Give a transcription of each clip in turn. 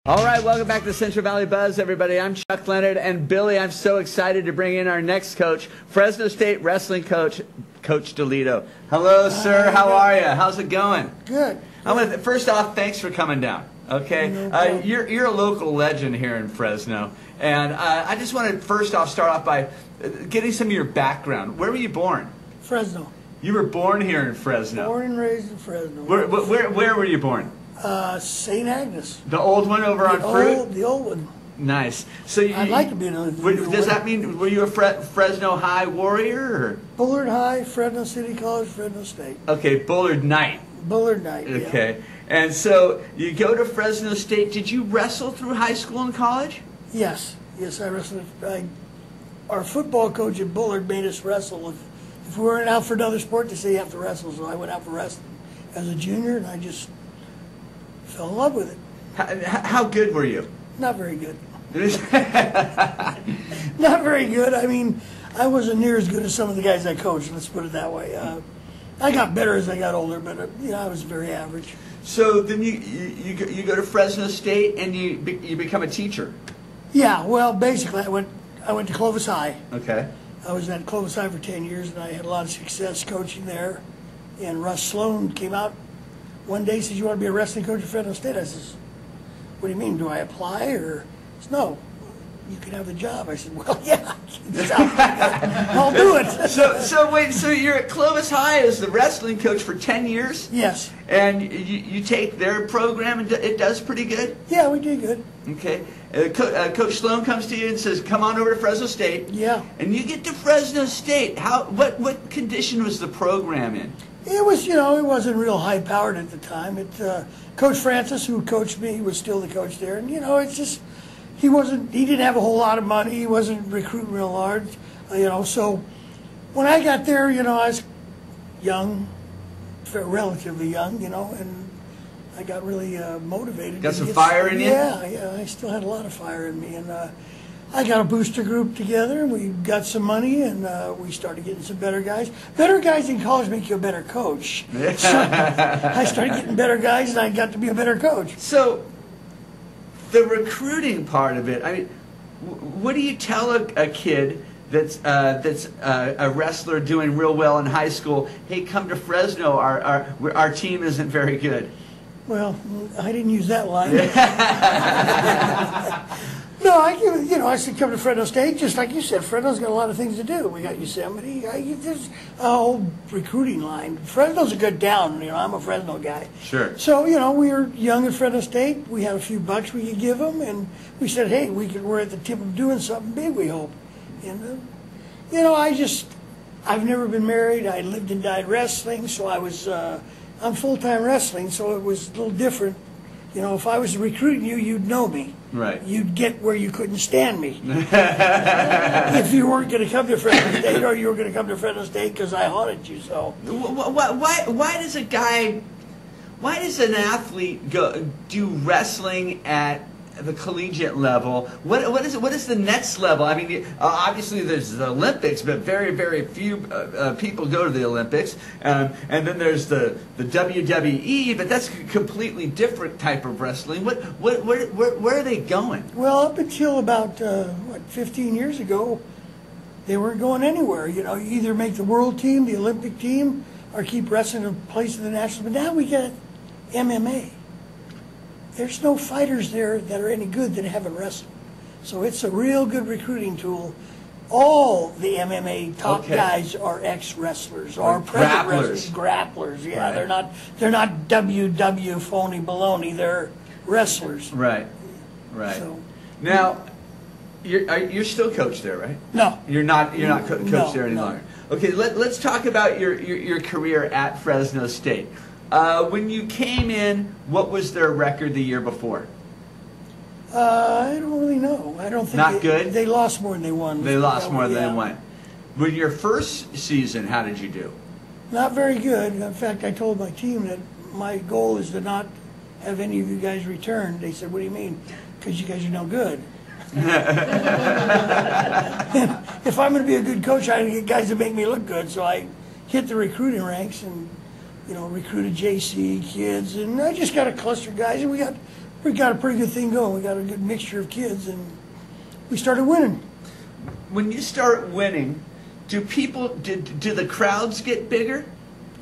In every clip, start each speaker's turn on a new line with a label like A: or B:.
A: All right, welcome back to Central Valley Buzz, everybody. I'm Chuck Leonard, and Billy, I'm so excited to bring in our next coach, Fresno State wrestling coach, Coach DeLiddo. Hello, sir. How are you? How's it going?
B: Good.
A: First off, thanks for coming down. Okay,
B: No
A: you're a local legend here in Fresno, and I just want to first off start off by getting some of your background. Where were you born?
B: Fresno.
A: You were born here in Fresno.
B: Born and raised in Fresno.
A: Where were you born?
B: St. Agnes.
A: The old one over on Fruit?
B: The old one.
A: Nice. So
B: I'd like to be another.
A: Does that mean, were you a Fresno High warrior? Or?
B: Bullard High, Fresno City College, Fresno State.
A: Okay, Bullard Knight.
B: Bullard Knight,
A: okay. Yeah. And so you go to Fresno State. Did you wrestle through high school and college?
B: Yes. Yes, I wrestled. Our football coach at Bullard made us wrestle. If we weren't out for another sport, they say you have to wrestle. So I went out for wrestling as a junior, and I just fell in love with it.
A: How good were you?
B: Not very good. Not very good. I mean, I wasn't near as good as some of the guys I coached, let's put it that way. I got better as I got older, but I was very average.
A: So then you go to Fresno State and you become a teacher.
B: Yeah, well, basically I went to Clovis High.
A: Okay.
B: I was at Clovis High for 10 years, and I had a lot of success coaching there. And Russ Sloan came out one day and says, "You want to be a wrestling coach at Fresno State?" I says, "What do you mean? Do I apply?" Or he says, "No, you can have the job." I said, "Well, yeah, I'll do it."
A: So you're at Clovis High as the wrestling coach for 10 years?
B: Yes.
A: And you take their program and it does pretty good?
B: Yeah, we did good.
A: Okay. Coach Sloan comes to you and says, "Come on over to Fresno State."
B: Yeah.
A: And you get to Fresno State. What condition was the program in?
B: It was, it wasn't real high powered at the time. Coach Francis, who coached me, was still the coach there, and it's just he didn't have a whole lot of money. He wasn't recruiting real large, So when I got there, I was young, relatively young, and I got really motivated.
A: Got some fire in you?
B: Yeah, I still had a lot of fire in me, and I got a booster group together, and we got some money, and we started getting some better guys. Better guys in college make you a better coach. So I started getting better guys, and I got to be a better coach.
A: So the recruiting part of it, I mean, what do you tell a kid that's a wrestler doing real well in high school? Hey, come to Fresno. Our team isn't very good.
B: Well, I didn't use that line. No, I said come to Fresno State, just like you said. Fresno's got a lot of things to do. We got Yosemite. There's a whole recruiting line. Fresno's a good town. I'm a Fresno guy.
A: Sure.
B: So, we were young at Fresno State. We had a few bucks we could give them, and we said, hey, we're at the tip of doing something big, we hope. And, I've never been married. I lived and died wrestling, so I'm full-time wrestling, so it was a little different. If I was recruiting you, you'd know me.
A: Right.
B: You'd get where you couldn't stand me. If you weren't going to come to Fresno State, or you were going to come to Fresno State because I haunted you. So
A: why does an athlete do wrestling at the collegiate level? What is the next level? I mean, obviously there's the Olympics, but very, very few people go to the Olympics. And then there's the WWE, but that's a completely different type of wrestling. Where are they going?
B: Well, up until about 15 years ago, they weren't going anywhere. You either make the world team, the Olympic team, or keep wrestling in place of the national. But now we got MMA. There's no fighters there that are any good that haven't wrestled. So it's a real good recruiting tool. All the MMA top guys are ex-wrestlers or present wrestlers, grapplers. Yeah, right. They're not WW phony baloney. They're wrestlers.
A: Right. So, now, you're still coach there, right?
B: No,
A: you're not. You're not coach there any longer. Okay, let's talk about your career at Fresno State. When you came in, what was their record the year before?
B: I don't really know. I don't think
A: not good.
B: They lost more than they won.
A: They lost more than they won. With your first season, how did you do?
B: Not very good. In fact, I told my team that my goal is to not have any of you guys return. They said, "What do you mean?" Because you guys are no good. If I'm going to be a good coach, I get guys that make me look good. So I hit the recruiting ranks and recruited JC kids, and I just got a cluster of guys, and we got we got a pretty good thing going. We got a good mixture of kids, and we started winning.
A: When you start winning, do the crowds get bigger?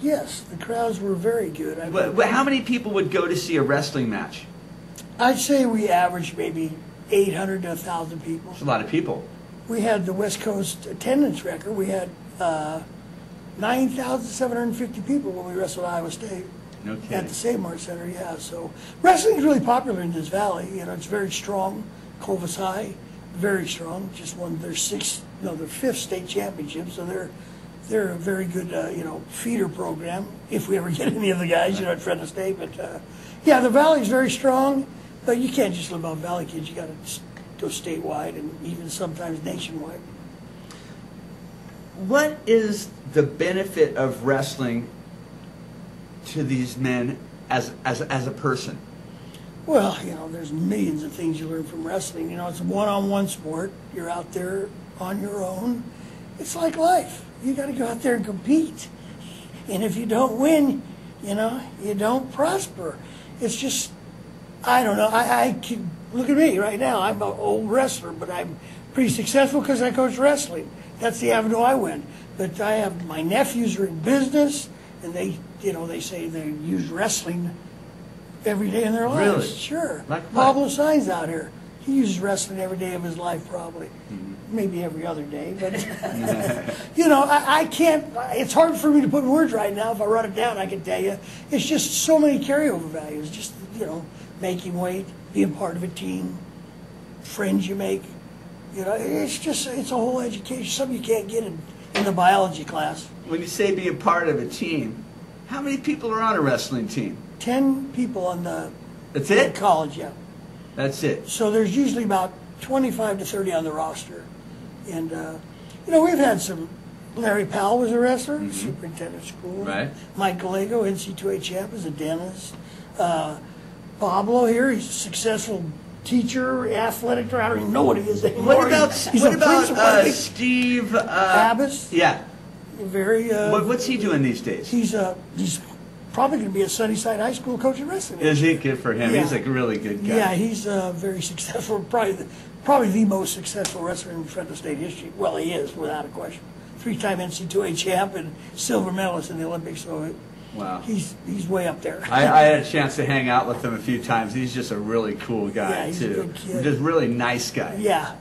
B: Yes, the crowds were very good.
A: How many people would go to see a wrestling match?
B: I'd say we averaged maybe 800 to 1,000 people.
A: It's a lot of people.
B: We had the West Coast attendance record. We had 9,750 people when we wrestled Iowa State.
A: No kidding.
B: At the Save Mart Center, yeah. So wrestling is really popular in this valley. You know, it's very strong. Clovis High, very strong. Just won their fifth state championship. So they're a very good, feeder program. If we ever get any of the guys, at Fresno State. But yeah, the valley is very strong. But you can't just live on valley kids. You got to go statewide and even sometimes nationwide.
A: What is the benefit of wrestling to these men as a person?
B: Well, there's millions of things you learn from wrestling. It's a one-on-one sport. You're out there on your own. It's like life. You got to go out there and compete. And if you don't win, you don't prosper. It's just, I don't know. Look at me right now. I'm an old wrestler, but I'm pretty successful because I coach wrestling. That's the avenue I went. But I have my nephews are in business, and they say they use wrestling every day in their lives.
A: Really?
B: Sure.
A: Like what?
B: Pablo Sainz out here. He uses wrestling every day of his life, probably. Mm-hmm. Maybe every other day. But, I can't, it's hard for me to put in words right now. If I run it down, I can tell you. It's just so many carryover values. Just, making weight, being part of a team, friends you make. It's a whole education, something you can't get in the biology class.
A: When you say be a part of a team, how many people are on a wrestling team?
B: 10 people on the
A: That's it?
B: college, yeah.
A: That's it.
B: So there's usually about 25 to 30 on the roster. And, we've had some, Larry Powell was a wrestler, superintendent of school.
A: Right.
B: Mike Gallego, NC2A champ, is a dentist. Pablo here, he's a successful teacher, athletic director. I don't even know what he is anymore.
A: What about Steve
B: Abbas?
A: Yeah.
B: Very.
A: What's he doing these days?
B: He's probably going to be a Sunnyside High School coach in wrestling.
A: Is he? Good for him.
B: Yeah.
A: He's a really good guy.
B: Yeah, he's very successful. Probably the most successful wrestler in Fresno State history. Well, he is without a question. 3-time NC2A champ and silver medalist in the Olympics. So.
A: Wow.
B: He's way up there.
A: I had a chance to hang out with him a few times. He's just a really cool guy,
B: he's
A: too.
B: A good kid.
A: Just really nice guy.
B: Yeah.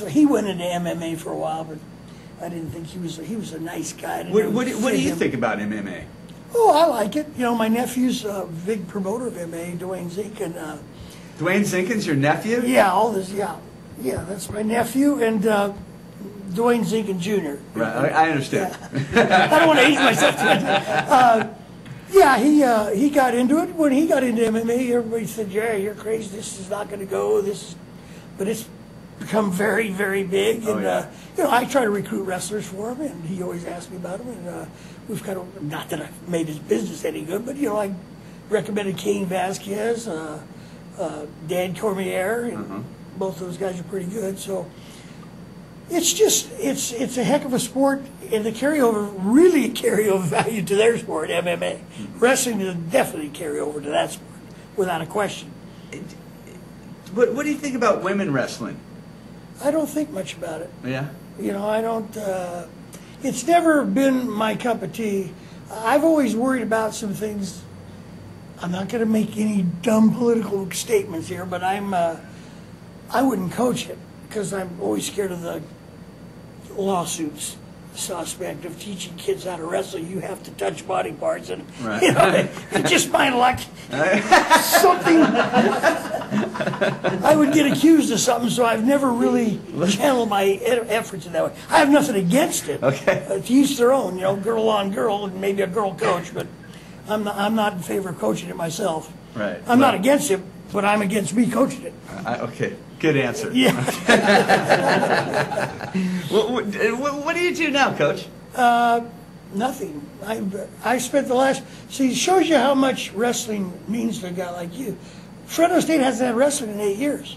B: He went into MMA for a while, but I didn't think he was a nice guy.
A: What do you think about MMA?
B: Oh, I like it. My nephew's a big promoter of MMA, Dwayne Zinkin.
A: Dwayne Zinkin's your nephew?
B: Yeah, all this. Yeah, that's my nephew and Dwayne Zinkin Jr.
A: Right, I understand.
B: Yeah. I don't want to age myself too much. He got into it. When he got into MMA, everybody said, "Yeah, you're crazy. This is not going to go." But it's become very, very big. And I try to recruit wrestlers for him, and he always asks me about him. And we've kind of, not that I've made his business any good, but I recommended Cain Vasquez, Dan Cormier, and both those guys are pretty good. So. It's a heck of a sport, and the carryover value to their sport, MMA. Wrestling is definitely carryover to that sport, without a question.
A: What do you think about women wrestling?
B: I don't think much about it.
A: Yeah?
B: I don't, it's never been my cup of tea. I've always worried about some things. I'm not going to make any dumb political statements here, but I wouldn't coach it, because I'm always scared of the lawsuits suspect of teaching kids how to wrestle. You have to touch body parts, and just my luck, something I would get accused of something. So I've never really channeled my efforts in that way. I have nothing against it.
A: Okay,
B: to each their own. Girl on girl, and maybe a girl coach, but I'm not in favor of coaching it myself.
A: Right.
B: I'm not against it, but I'm against me coaching it.
A: Okay. Good answer.
B: Yeah.
A: What do you do now, Coach?
B: Nothing. I spent the last. See, it shows you how much wrestling means to a guy like you. Fresno State hasn't had wrestling in 8 years.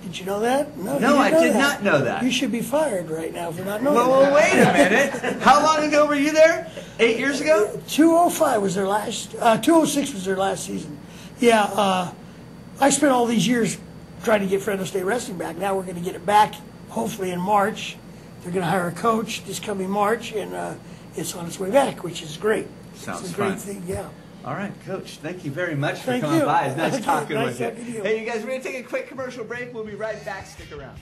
B: Did you know that?
A: No, I did not know that.
B: You should be fired right now for not knowing
A: that. Well, wait a minute. How long ago were you there? 8 years ago?
B: 205 was their last. 206 was their last season. Yeah. I spent all these years trying to get Fresno State Wrestling back. Now we're going to get it back, hopefully in March. They're going to hire a coach this coming March, and it's on its way back, which is great.
A: Sounds
B: it's a
A: fun.
B: great thing, yeah.
A: All right, Coach. Thank you very much for
B: Thank
A: coming
B: you.
A: by. It's nice talking
B: Nice
A: with you.
B: talking to you.
A: Hey, you guys, we're going to take a quick commercial break. We'll be right back. Stick around.